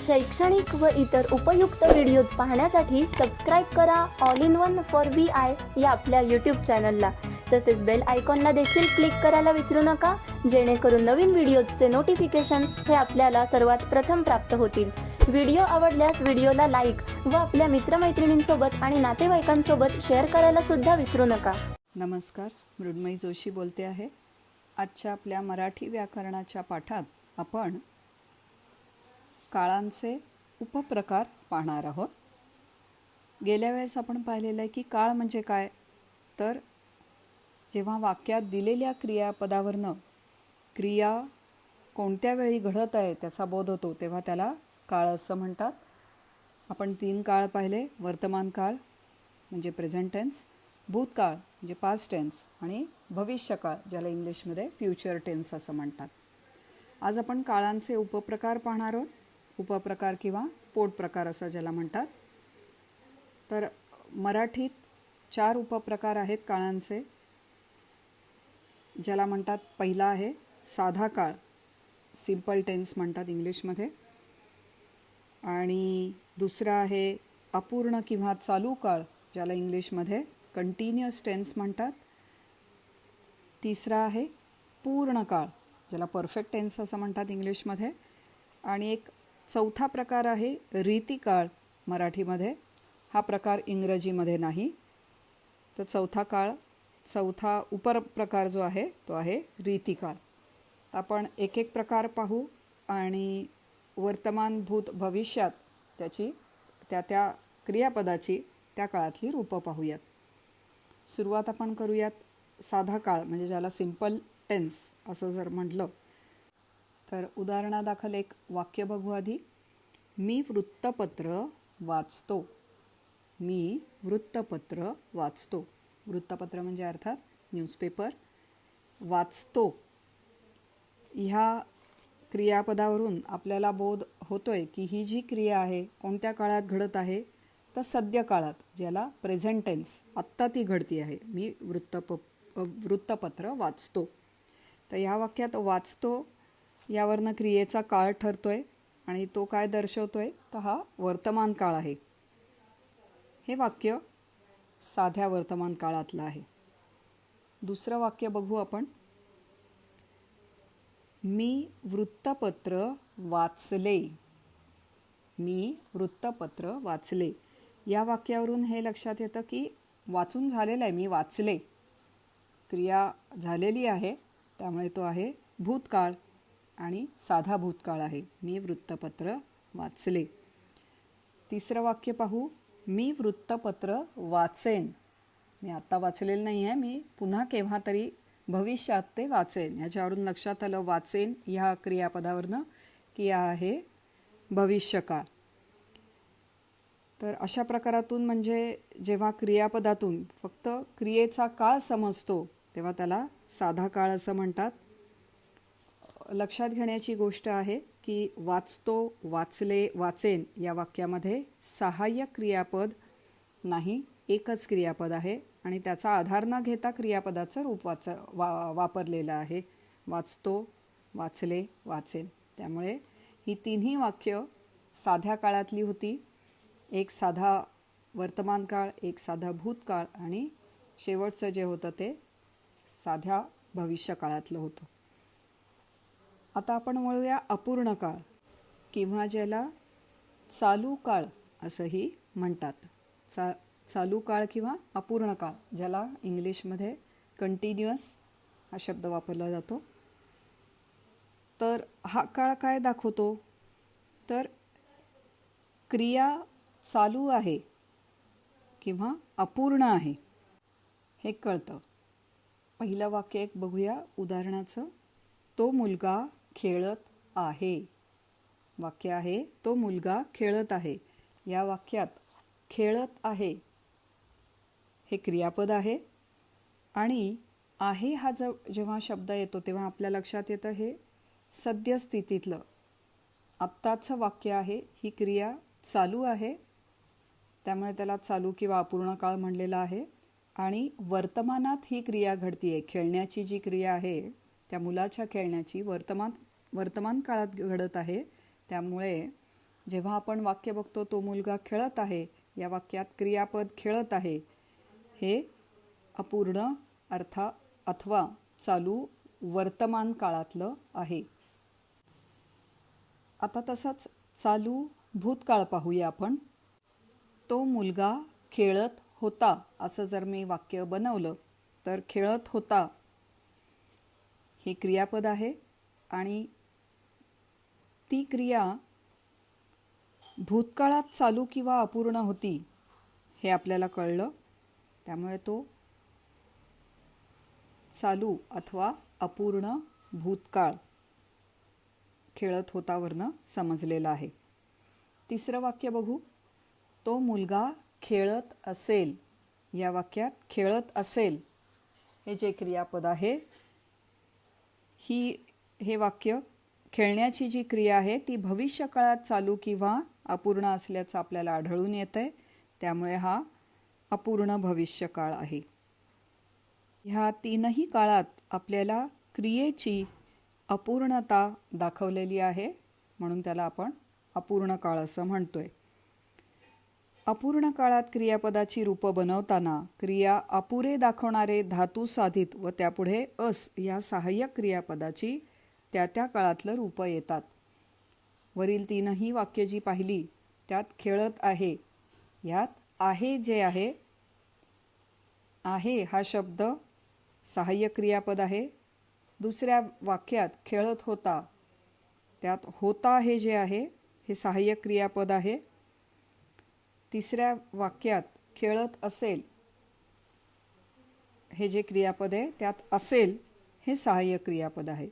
शैक्षणिक व इतर उपयुक्त व्हिडिओज पाहण्यासाठी सबस्क्राईब करा all in one for VI या आपल्या यूट्यूब चॅनलला. तसेच बेल आयकॉनला देखील क्लिक करायला विसरू नका, जेणेकरून नवीन व्हिडिओजचे नोटिफिकेशन्स हे आपल्याला सर्वात प्रथम प्राप्त होतील. व्हिडिओ आवडल्यास व्हिडिओला लाईक व आपल्या मित्रमैत्रिणींसोबत आणि नातेवाईकांसोबत शेअर करायला सुद्धा विसरू नका. नमस्कार, मृण्मयी जोशी बोलते आहे. आजच्या आपल्या मराठी व्याकरणाच्या पाठात आपण काळांचे उपप्रकार पाहणार आहोत. गेल्या वेळेस आपण पाहिलेलं आहे की काळ म्हणजे काय, तर जेव्हा वाक्यात दिलेल्या क्रियापदावरनं क्रिया कोणत्या वेळी घडत आहे त्याचा बोध होतो तेव्हा त्याला काळ असं म्हणतात. आपण 3 काळ पाहिले: वर्तमान काळ म्हणजे प्रेझेंट टेन्स, भूतकाळ म्हणजे पास्ट टेन्स आणि भविष्यकाळ ज्याला इंग्लिशमध्ये फ्युचर टेन्स असं म्हणतात. आज आपण काळांचे उपप्रकार पाहणार आहोत. उपप्रकार किंवा पोटप्रकार असं ज्याला म्हणतात. तर मराठीत 4 उपप्रकार आहेत काळांचे, ज्याला म्हणतात. पहिला आहे साधा काळ, सिम्पल टेन्स म्हणतात इंग्लिशमध्ये. आणि दुसरा आहे अपूर्ण किंवा चालू काळ, ज्याला इंग्लिशमध्ये कंटिन्युअस टेन्स म्हणतात. तिसरा आहे पूर्ण काळ, ज्याला परफेक्ट टेन्स असं म्हणतात इंग्लिशमध्ये. आणि एक चौथा प्रकार आहे रीतिकाळ मराठीमध्ये. हा प्रकार इंग्रजीमध्ये नाही. तर चौथा उपप्रकार जो आहे तो आहे रीतिकाळ. आपण एक एक प्रकार पाहू आणि वर्तमान, भूत, भविष्यात त्याची त्या क्रियापदाची त्या काळातली रूपं पाहूयात. सुरुवात आपण करूयात साधा काळ, म्हणजे ज्याला सिम्पल टेन्स असं जर म्हटलं तर उदाहरणादाखल एक वाक्य बघू आधी. मी वृत्तपत्र वाचतो. मी वृत्तपत्र वाचतो. वृत्तपत्र म्हणजे अर्थात न्यूजपेपर. वाचतो ह्या क्रियापदावरून आपल्याला बोध होतोय की ही जी क्रिया आहे कोणत्या काळात घडत आहे, तर सद्य काळात, ज्याला प्रेझेंट टेन्स, आत्ता ती घडती आहे. मी वृत्तपत्र वाचतो. तर ह्या वाक्यात वाचतो यावरनं क्रियेचा काळ ठरतोय आणि तो काय दर्शवतोय, तर हा वर्तमान काळ आहे. हे वाक्य साध्या वर्तमान काळातलं आहे. दुसरं वाक्य बघू आपण. मी वृत्तपत्र वाचले. मी वृत्तपत्र वाचले या वाक्यावरून हे लक्षात येतं की वाचून झालेलं आहे, मी वाचले, क्रिया झालेली आहे, त्यामुळे तो आहे भूतकाळ आणि साधा भूतकाळ आहे. मी वृत्तपत्र वाचले. तिसरं वाक्य पाहू. मी वृत्तपत्र वाचेन. मी आत्ता वाचलेलं नाही आहे, मी पुन्हा केव्हा तरी भविष्यात ते वाचेन. ह्याच्यावरून लक्षात आलं वाचेन ह्या क्रियापदावरनं की आहे भविष्यकाळ. तर अशा प्रकारातून म्हणजे जेव्हा क्रियापदातून फक्त क्रियेचा काळ समजतो तेव्हा त्याला साधा काळ असं म्हणतात. लक्षात घेण्याची गोष्ट आहे की वाचतो, वाचले, वाचेन या वाक्यामध्ये सहाय्यक क्रियापद नाही, एकच क्रियापद आहे आणि त्याचा आधार न घेता क्रियापदाचं रूप वापरलेलं आहे. वाचतो, वाचले, वाचेन. त्यामुळे ही तिन्ही वाक्य साध्या काळातली होती. एक साधा वर्तमान काळ, एक साधा भूतकाळ आणि शेवटचं जे होतं ते साध्या भविष्यकाळातलं होतं. आता आपण वळूया अपूर्ण काळ किंवा ज्याला चालू काळ असंही म्हणतात. चालू काळ किंवा अपूर्ण काळ, ज्याला इंग्लिशमध्ये कंटिन्युअस हा शब्द वापरला जातो. तर हा काळ काय दाखवतो, तर क्रिया चालू आहे किंवा अपूर्ण आहे हे कळतं. पहिलं वाक्य एक बघूया उदाहरणाचं. तो मुलगा खेळत आहे. वाक्य आहे तो मुलगा खेळत आहे. या वाक्यात खेळत आहे हे क्रियापद आहे आणि आहे हा जेव्हा शब्द येतो तेव्हा आपल्या लक्षात येतं हे सद्यस्थितीतलं आत्ताचं वाक्य आहे. ही क्रिया चालू आहे, त्यामुळे त्याला चालू किंवा अपूर्ण काळ म्हणलेला आहे. आणि वर्तमानात ही क्रिया घडती आहे. खेळण्याची जी क्रिया आहे त्या मुलाच्या खेळण्याची वर्तमान काळात घडत आहे, त्यामुळे जेव्हा आपण वाक्य बघतो तो मुलगा खेळत आहे, या वाक्यात क्रियापद खेळत आहे हे अपूर्ण अथवा चालू वर्तमान काळातलं आहे. आता तसंच चालू भूतकाळ पाहूया आपण. तो मुलगा खेळत होता असं जर मी वाक्य बनवलं तर खेळत होता हे क्रियापद आहे आणि ती क्रिया भूतकाळात चालू किंवा अपूर्ण होती हे आपल्याला कळलं. त्यामुळे तो चालू अथवा अपूर्ण भूतकाळ खेळत होतावरनं समजलेला आहे. तिसरं वाक्य बघू. तो मुलगा खेळत असेल. या वाक्यात खेळत असेल हे जे क्रियापद आहे हे वाक्य खेळण्याची जी क्रिया आहे ती भविष्यकाळात चालू किंवा अपूर्ण असल्याचं आपल्याला आढळून येतंय. त्यामुळे हा अपूर्ण भविष्यकाळ आहे. ह्या तीनही काळात आपल्याला क्रियेची अपूर्णता दाखवलेली आहे म्हणून त्याला आपण अपूर्ण काळ असं म्हणतोय. अपूर्ण काळात क्रियापदाची रूपं बनवताना क्रिया अपुरे दाखवणारे धातू साधित व त्यापुढे अस या सहाय्यक क्रियापदाची त्या त्या काळातलं रूपं येतात. वरील तीनही वाक्य जी पाहिली त्यात खेळत आहे, यात आहे जे आहे हा शब्द सहाय्यक क्रियापद आहे. दुसऱ्या वाक्यात खेळत होता, त्यात होता हे जे आहे हे सहाय्यक क्रियापद आहे. तिसऱ्या वाक्यात खेळत असेल हे जे क्रियापद आहे त्यात असेल हे सहाय्यक क्रियापद आहे.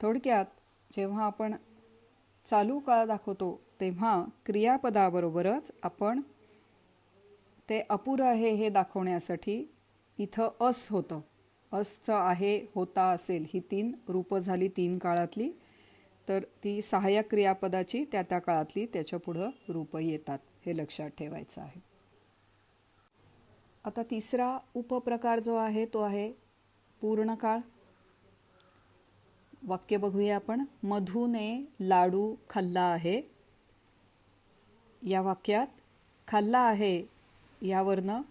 थोडक्यात जेव्हा आपण चालू काळ दाखवतो तेव्हा क्रियापदाबरोबरच आपण ते अपुरं आहे हे दाखवण्यासाठी इथं अस होतं. असचं आहे, होता, असेल ही तीन रूपं झाली तीन काळातली. तर ती सहाय्यक क्रियापदाची त्या त्या काळातली त्याच्या पुढं रूपं येतात हे लक्षात ठेवायचं आहे. आता तिसरा उपप्रकार जो आहे तो आहे पूर्णकाळ. वाक्य बघूया आपण. मधूने लाडू खाल्ला आहे. या वाक्यात खाल्ला आहे यावरनं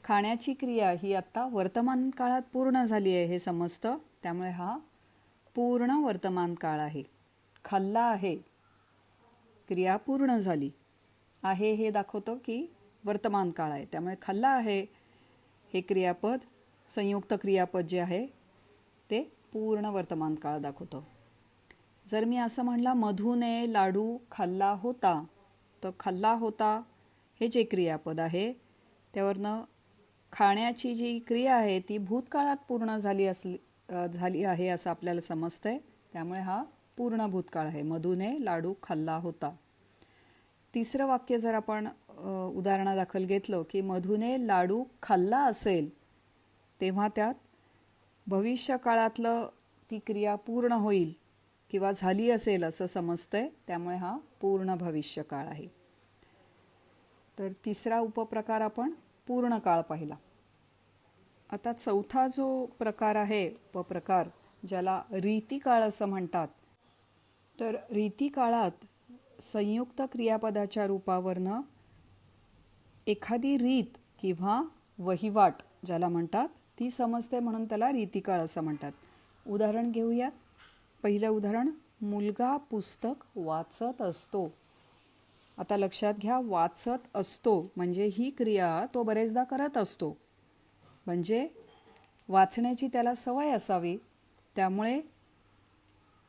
खाण्याची क्रिया ही आत्ता वर्तमान काळात पूर्ण झाली आहे हे समजतं. त्यामुळे हा पूर्ण वर्तमान काळ आहे. खाल्ला आहे क्रिया पूर्ण झाली आहे हे दाखवतं की वर्तमान काळ आहे. त्यामुळे खाल्ला आहे हे क्रियापद संयुक्त क्रियापद जे आहे ते पूर्ण वर्तमान काळ दाखवतं. जर मी असं म्हणला मधूने लाडू खाल्ला होता तर खाल्ला होता हे जे क्रियापद आहे त्यावरनं खाण्याची जी क्रिया आहे ती भूतकाळात पूर्ण झाली आहे असं आपल्याला समजतंय. त्यामुळे हा पूर्ण भूतकाळ आहे. मधूने लाडू खाल्ला होता. तिसरं वाक्य जर आपण उदाहरणादाखल घेतलं की मधूने लाडू खाल्ला असेल तेव्हा त्यात भविष्यकाळातलं ती क्रिया पूर्ण होईल किंवा झाली असेल असं समजतंय. त्यामुळे हा पूर्ण भविष्यकाळ आहे. तर तिसरा उपप्रकार आपण पूर्ण काळ पाहिला. आता चौथा जो प्रकार आहे उपप्रकार ज्याला रीतिकाळ असं म्हणतात. तर रीतिकाळात संयुक्त क्रियापदाच्या रूपावरनं एखादी रीत किंवा वहिवाट ज्याला म्हणतात ती समजते म्हणून त्याला रीतिकाळ असं म्हणतात. उदाहरण घेऊया. पहिलं उदाहरण. मुलगा पुस्तक वाचत असतो. आता लक्षात घ्या वाचत असतो म्हणजे ही क्रिया तो बरेचदा करत असतो. म्हणजे वाचण्याची त्याला सवय असावी त्यामुळे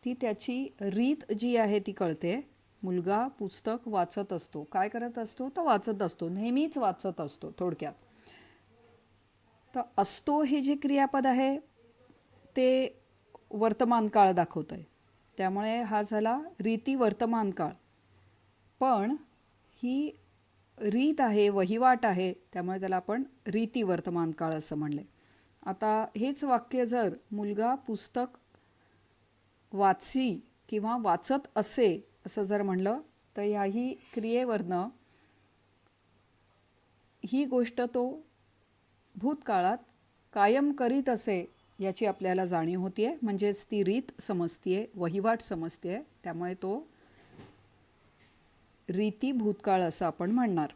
ती त्याची रीत जी आहे ती कळते. मुलगा पुस्तक वाचत असतो. काय करत असतो? तर वाचत असतो. नेहमीच वाचत असतो थोडक्यात. तर असतो हे जे क्रियापद आहे ते वर्तमान काळ दाखवतंय. त्यामुळे हा झाला रीती वर्तमान काळ. पण ही रीत आहे वहिवाट आहे त्यामुळे त्याला आपण रीती वर्तमान काळ असं म्हणले. आता हेच वाक्य जर मुलगा पुस्तक वाची किंवा वाचत असे असं जर म्हणलं तर ह्याही क्रियेवरनं ही गोष्ट तो भूतकाळात कायम करीत असे याची आपल्याला जाणीव होतीये. म्हणजेच ती रीत समजतीये, वहिवाट समजतीये. त्यामुळे तो रीती भूतकाळ असं आपण म्हणणार.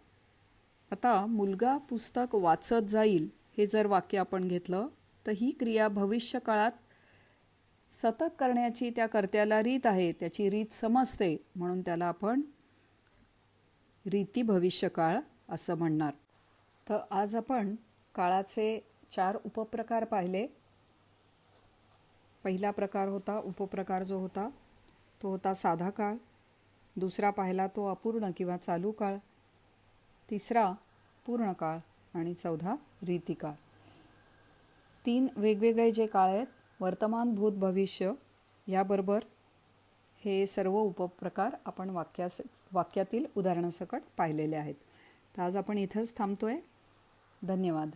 आता मुलगा पुस्तक वाचत जाईल हे जर वाक्य आपण घेतलं तर ही क्रिया भविष्यकाळात सतत करण्याची त्या कर्त्याला रीत आहे, त्याची रीत समजते, म्हणून त्याला आपण रीती भविष्यकाळ असं म्हणणार. तर आज आपण काळाचे 4 उपप्रकार पाहिले. पहिला प्रकार होता, उपप्रकार जो होता तो होता साधा काळ. दुसरा पाहिला तो अपूर्ण किंवा चालू काळ. तिसरा पूर्ण काळ आणि चौथा रीतिकाळ. 3 वेगवेगळे जे काळ आहेत, वर्तमान, भूत, भविष्य, याबरोबर हे सर्व उपप्रकार आपण वाक्यातील उदाहरणासकट पाहिलेले आहेत. तर आज आपण इथंच थांबतोय. धन्यवाद.